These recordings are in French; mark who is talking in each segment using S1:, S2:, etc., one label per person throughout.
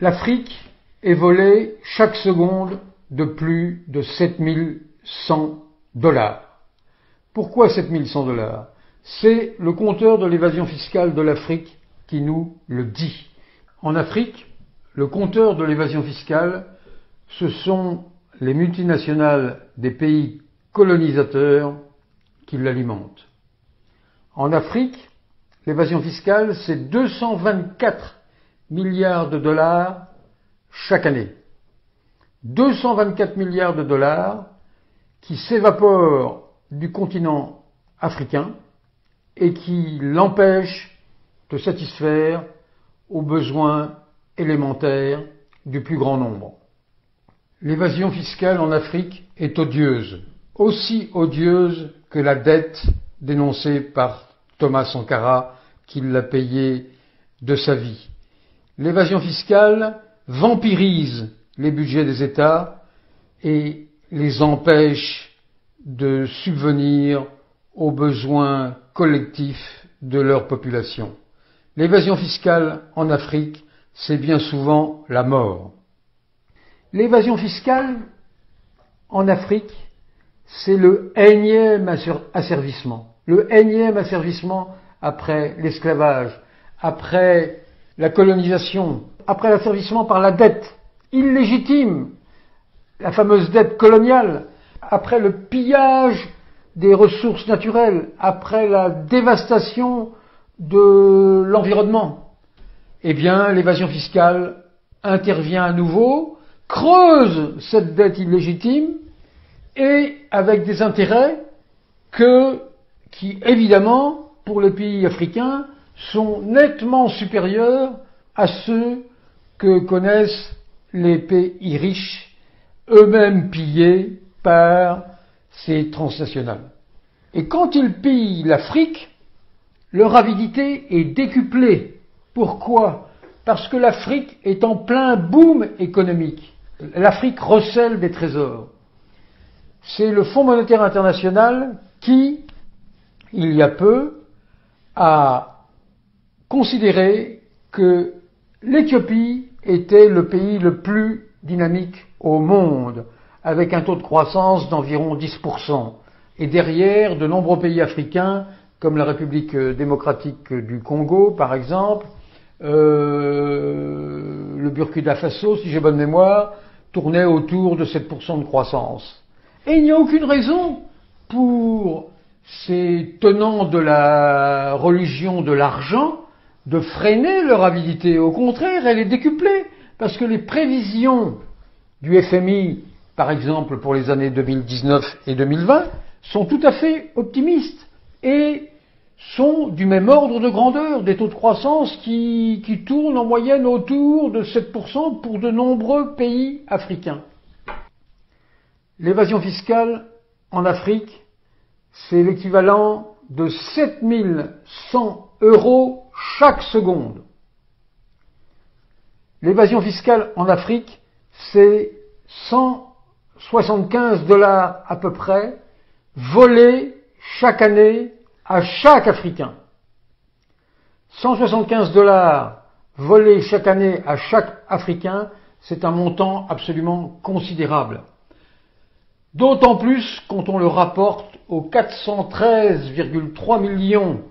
S1: L'Afrique est volée chaque seconde de plus de 7100 $. Pourquoi 7100 $? C'est le compteur de l'évasion fiscale de l'Afrique qui nous le dit. En Afrique, le compteur de l'évasion fiscale, ce sont les multinationales des pays colonisateurs qui l'alimentent. En Afrique, l'évasion fiscale, c'est 224 milliards de dollars chaque année. 224 milliards de dollars qui s'évaporent du continent africain et qui l'empêchent de satisfaire aux besoins élémentaires du plus grand nombre. L'évasion fiscale en Afrique est odieuse, aussi odieuse que la dette dénoncée par Thomas Sankara, qui l'a payée de sa vie. L'évasion fiscale vampirise les budgets des États et les empêche de subvenir aux besoins collectifs de leur population. L'évasion fiscale en Afrique, c'est bien souvent la mort. L'évasion fiscale en Afrique, c'est le énième asservissement. Le énième asservissement après l'esclavage, après la colonisation, après l'asservissement par la dette illégitime, la fameuse dette coloniale, après le pillage des ressources naturelles, après la dévastation de l'environnement. Eh bien, l'évasion fiscale intervient à nouveau, creuse cette dette illégitime et avec des intérêts qui, évidemment, pour les pays africains, sont nettement supérieurs à ceux que connaissent les pays riches, eux-mêmes pillés par ces transnationales. Et quand ils pillent l'Afrique, leur avidité est décuplée. Pourquoi? Parce que l'Afrique est en plein boom économique. L'Afrique recèle des trésors. C'est le Fonds monétaire international qui, il y a peu, a considéré que l'Éthiopie était le pays le plus dynamique au monde, avec un taux de croissance d'environ 10%. Et derrière, de nombreux pays africains, comme la République démocratique du Congo, par exemple, le Burkina Faso, si j'ai bonne mémoire, tournait autour de 7% de croissance. Et il n'y a aucune raison pour ces tenants de la religion de l'argent de freiner leur avidité. Au contraire, elle est décuplée, parce que les prévisions du FMI, par exemple pour les années 2019 et 2020, sont tout à fait optimistes et sont du même ordre de grandeur, des taux de croissance qui tournent en moyenne autour de 7% pour de nombreux pays africains. L'évasion fiscale en Afrique, c'est l'équivalent de 7100 € chaque seconde. L'évasion fiscale en Afrique, c'est 175 $ à peu près volés chaque année à chaque Africain. 175 $ volés chaque année à chaque Africain, c'est un montant absolument considérable. D'autant plus quand on le rapporte aux 413,3 millions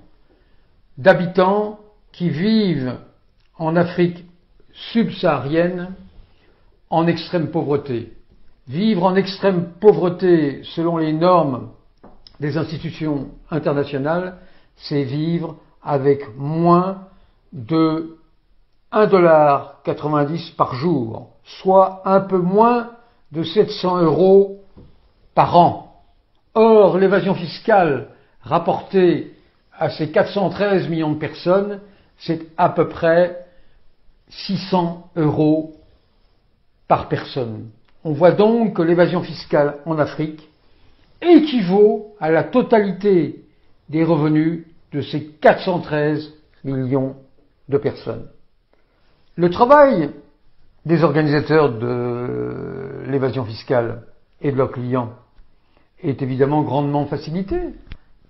S1: d'habitants qui vivent en Afrique subsaharienne en extrême pauvreté. Vivre en extrême pauvreté selon les normes des institutions internationales, c'est vivre avec moins de 1,90 $ par jour, soit un peu moins de 700 € par an. Or, l'évasion fiscale rapportée à ces 413 millions de personnes, c'est à peu près 600 € par personne. On voit donc que l'évasion fiscale en Afrique équivaut à la totalité des revenus de ces 413 millions de personnes. Le travail des organisateurs de l'évasion fiscale et de leurs clients est évidemment grandement facilité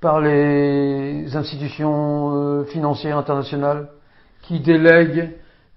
S1: par les institutions financières internationales qui délèguent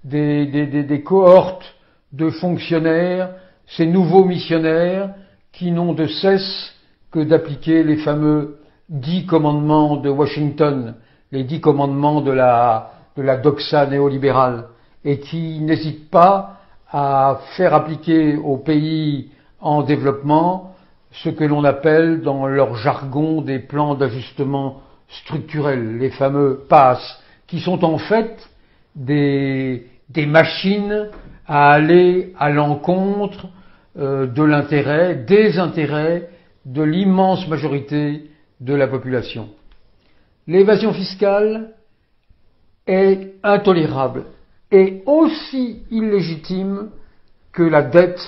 S1: des cohortes de fonctionnaires, ces nouveaux missionnaires qui n'ont de cesse que d'appliquer les fameux 10 commandements de Washington, les 10 commandements de la doxa néolibérale, et qui n'hésitent pas à faire appliquer aux pays en développement ce que l'on appelle dans leur jargon des plans d'ajustement structurel, les fameux PASS, qui sont en fait des machines à aller à l'encontre des intérêts de l'immense majorité de la population. L'évasion fiscale est intolérable et aussi illégitime que la dette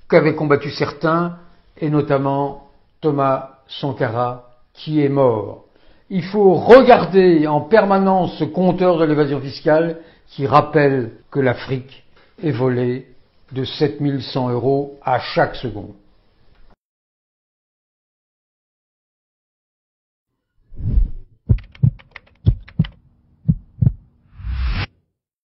S1: qu'avaient combattu certains, et notamment Thomas Sankara, qui est mort. Il faut regarder en permanence ce compteur de l'évasion fiscale qui rappelle que l'Afrique est volée de 7100 € à chaque seconde.